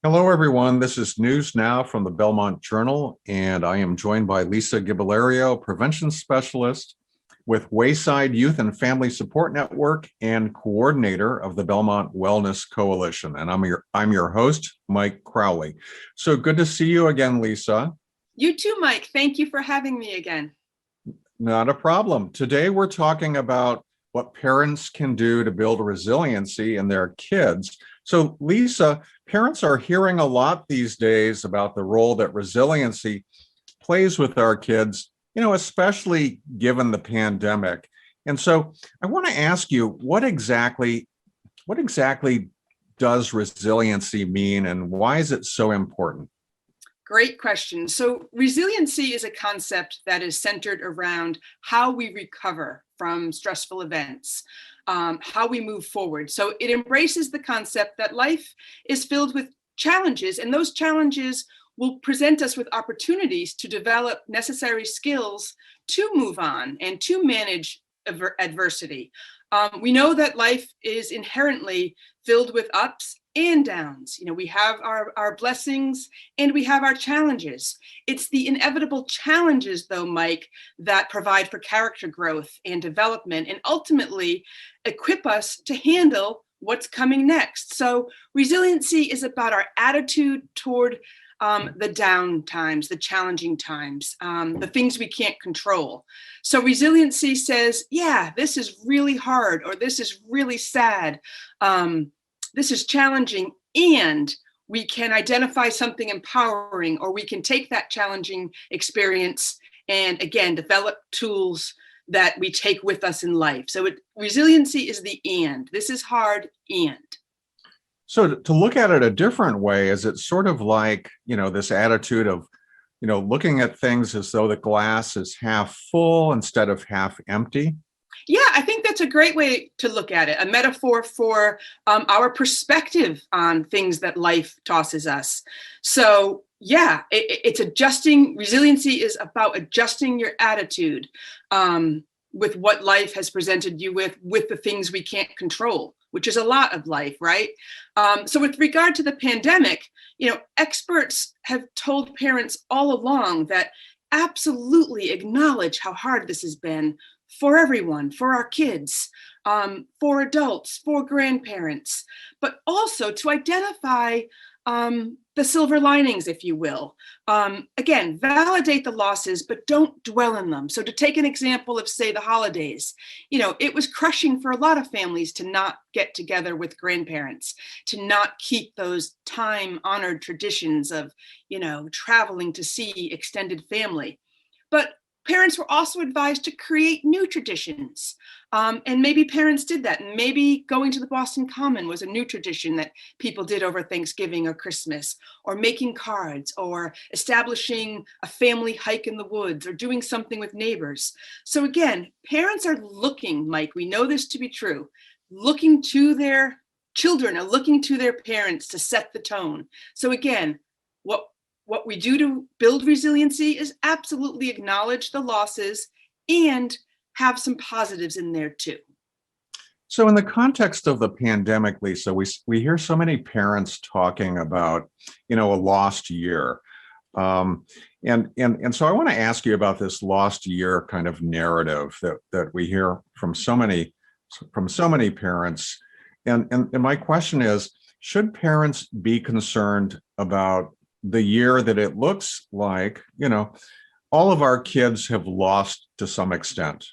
Hello, everyone. This is News Now from the Belmont Journal, and I am joined by Lisa Gibalerio, Prevention Specialist with Wayside Youth and Family Support Network and coordinator of the Belmont Wellness Coalition. And I'm your host, Mike Crowley. So good to see you again, Lisa. You too, Mike. Thank you for having me again. Not a problem. Today, we're talking about what parents can do to build resiliency in their kids. So, Lisa, parents are hearing a lot these days about the role that resiliency plays with our kids, especially given the pandemic. And so I want to ask you, what exactly does resiliency mean and why is it so important? Great question. So resiliency is a concept that is centered around how we recover from stressful events, how we move forward. So it embraces the concept that life is filled with challenges, and those challenges will present us with opportunities to develop necessary skills to move on and to manage adversity. We know that life is inherently filled with ups and downs. We have our blessings and we have our challenges. It's the inevitable challenges, though, Mike, that provide for character growth and development and ultimately equip us to handle what's coming next. So resiliency is about our attitude toward the down times, the challenging times, the things we can't control. So resiliency says, yeah, this is really hard, or this is really sad. This is challenging, and we can identify something empowering, or we can take that challenging experience and again, develop tools that we take with us in life. So resiliency is the and. This is hard and. So to look at it a different way, is it sort of like, this attitude of, looking at things as though the glass is half full instead of half empty? Yeah, I think that's a great way to look at it, a metaphor for our perspective on things that life tosses us. So yeah, it's adjusting. Resiliency is about adjusting your attitude with what life has presented you with the things we can't control, which is a lot of life, right? So with regard to the pandemic, experts have told parents all along that absolutely acknowledge how hard this has been for everyone, for our kids, for adults, for grandparents, but also to identify the silver linings, if you will. Again, validate the losses, but don't dwell in them. So to take an example of, say, the holidays, it was crushing for a lot of families to not get together with grandparents, to not keep those time-honored traditions of, traveling to see extended family. But parents were also advised to create new traditions. And maybe parents did that. And maybe going to the Boston Common was a new tradition that people did over Thanksgiving or Christmas, or making cards, or establishing a family hike in the woods, or doing something with neighbors. So again, parents are looking, Mike, we know this to be true, looking to their children, are looking to their parents to set the tone. So again, what we do to build resiliency is absolutely acknowledge the losses and have some positives in there too. So in the context of the pandemic, Lisa, we hear so many parents talking about, a lost year. And so I want to ask you about this lost year kind of narrative that we hear from so many parents. And my question is, should parents be concerned about the year that it looks like, all of our kids have lost to some extent?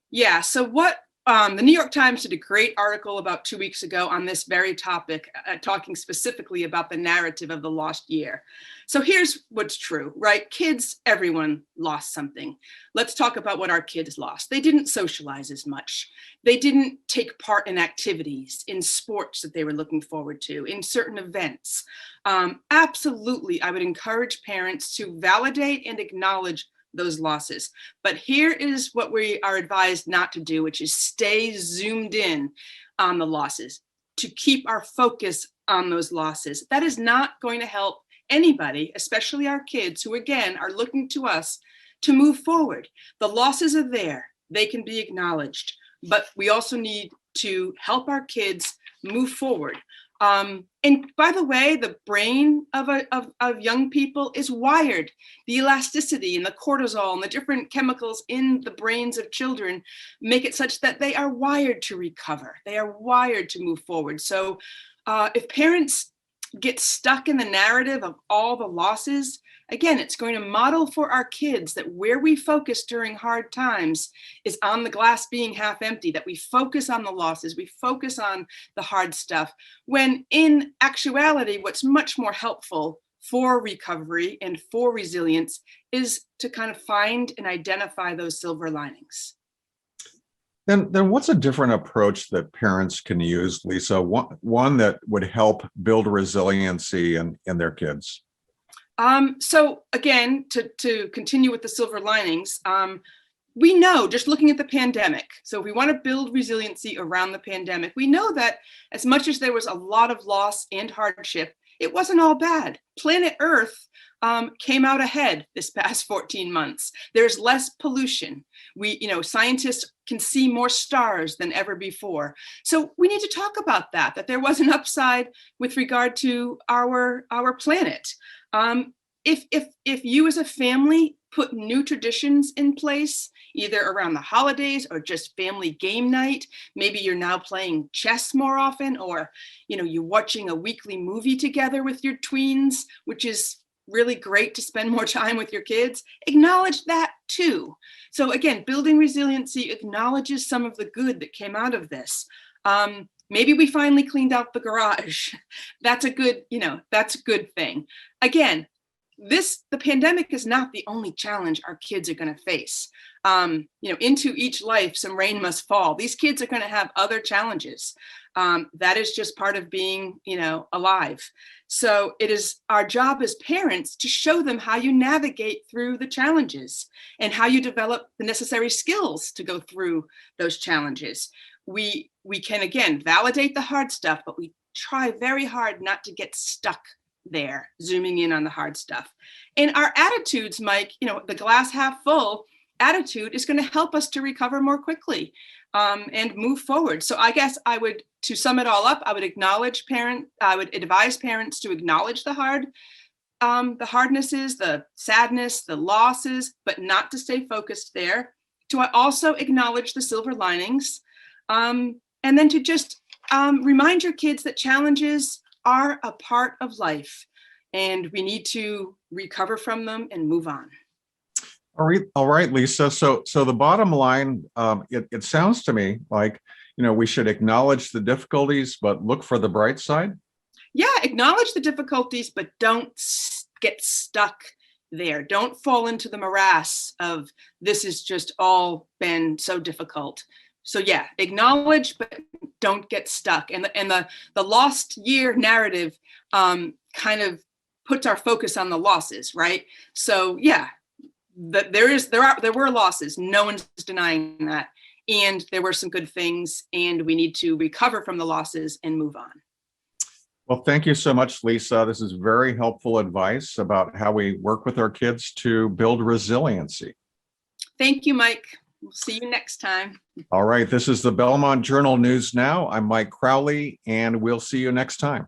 Yeah, so what the New York Times did a great article about 2 weeks ago on this very topic, talking specifically about the narrative of the lost year. So here's what's true, right? Kids, everyone lost something. Let's talk about what our kids lost. They didn't socialize as much. They didn't take part in activities, in sports that they were looking forward to, in certain events. Absolutely, I would encourage parents to validate and acknowledge those losses. But here is what we are advised not to do, which is stay zoomed in on the losses, to keep our focus on those losses. That is not going to help anybody, especially our kids, who again are looking to us to move forward. The losses are there, they can be acknowledged, but we also need to help our kids move forward. And by the way, the brain of young people is wired. The elasticity and the cortisol and the different chemicals in the brains of children make it such that they are wired to recover. They are wired to move forward. So if parents get stuck in the narrative of all the losses, again, it's going to model for our kids that where we focus during hard times is on the glass being half empty, that we focus on the losses, we focus on the hard stuff, when in actuality, what's much more helpful for recovery and for resilience is to kind of find and identify those silver linings. Then what's a different approach that parents can use, Lisa? One that would help build resiliency in their kids? So again, to continue with the silver linings, we know, just looking at the pandemic, so if we want to build resiliency around the pandemic, we know that as much as there was a lot of loss and hardship, it wasn't all bad. Planet Earth came out ahead this past 14 months. There's less pollution. Scientists can see more stars than ever before. So we need to talk about that there was an upside with regard to our planet. If you as a family put new traditions in place, either around the holidays or just family game night, maybe you're now playing chess more often, or you're watching a weekly movie together with your tweens, which is really great to spend more time with your kids, acknowledge that too. So again, building resiliency acknowledges some of the good that came out of this. Maybe we finally cleaned out the garage. That's a good thing. Again, the pandemic is not the only challenge our kids are going to face. Into each life, some rain must fall. These kids are going to have other challenges. That is just part of being, alive. So it is our job as parents to show them how you navigate through the challenges and how you develop the necessary skills to go through those challenges. We can, again, validate the hard stuff, but we try very hard not to get stuck there, zooming in on the hard stuff. And our attitudes, Mike, the glass half full attitude is going to help us to recover more quickly and move forward. So I guess to sum it all up, I would advise parents to acknowledge the hardnesses, the sadness, the losses, but not to stay focused there. To also acknowledge the silver linings, and then to just remind your kids that challenges are a part of life and we need to recover from them and move on. All right, Lisa. So the bottom line, it sounds to me like, we should acknowledge the difficulties, but look for the bright side. Yeah, acknowledge the difficulties, but don't get stuck there. Don't fall into the morass of this has just all been so difficult. So yeah, acknowledge, but don't get stuck. And the lost year narrative kind of puts our focus on the losses, right? So yeah, there were losses. No one's denying that. And there were some good things, and we need to recover from the losses and move on. Well, thank you so much, Lisa. This is very helpful advice about how we work with our kids to build resiliency. Thank you, Mike. We'll see you next time. All right. This is the Belmont Journal News Now. I'm Mike Crowley, and we'll see you next time.